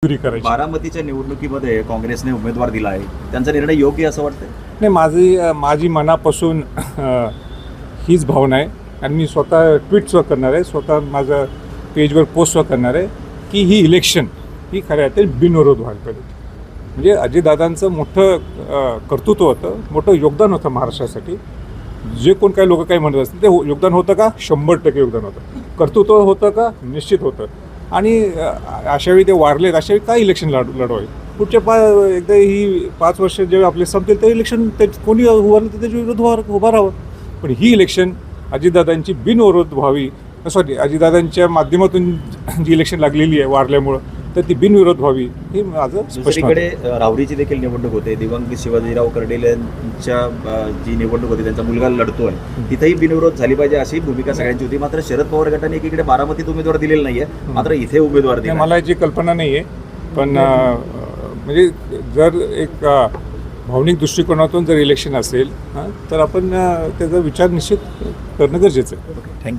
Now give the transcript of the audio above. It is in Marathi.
चोरी करायची. बारामतीच्या निवडणुकीमध्ये काँग्रेसने उमेदवार दिला आहे, त्यांचा निर्णय योग्य असं वाटतं? नाही, माझी मनापासून हीच भावना आहे आणि मी स्वतः ट्विटसुद्धा करणार आहे, स्वतः माझं पेजवर पोस्टसुद्धा करणार आहे की ही इलेक्शन ही खऱ्या अर्थाने बिनविरोध व्हायला पाहिजे. म्हणजे अजितदादांचं मोठं कर्तृत्व होतं, मोठं योगदान होतं महाराष्ट्रासाठी. जे कोण काही लोक काही म्हणत असतील ते योगदान होतं का? 100% योगदान होतं. कर्तृत्व होतं का? निश्चित होतं. आणि अशावेळी ते वारलेत, अशावेळी काय इलेक्शन लढवावे? पुढच्या एकदा ही 5 वर्ष जे आपले संपतील ते इलेक्शन ते कोणी उभारलं तर त्याच्या विरोधात उभं राहावं. पण ही इलेक्शन अजितदादांची बिनविरोध व्हावी, अजितदादांच्या माध्यमातून जी इलेक्शन लागलेली आहे वारल्यामुळं, तर ती बिनविरोध व्हावी हे माझं स्पष्ट मत आहे. दुसरीकडे राहुरीची देखील निवडणूक होते, दिवंगत शिवाजीराव कर्डिल यांच्या जी निवडणूक होती त्यांचा मुलगा लढतोय, तिथेही बिनविरोध झाली पाहिजे अशी भूमिका सगळ्यांची होती. मात्र शरद पवार गटाने एकीकडे बारामतीत उमेदवार दिलेला नाहीये, मात्र इथे उमेदवार दिला. मला याची कल्पना नाही आहे, पण म्हणजे जर एक भावनिक दृष्टिकोनातून जर इलेक्शन असेल तर आपण त्याचा विचार निश्चित करणं गरजेचं आहे. थँक्यू.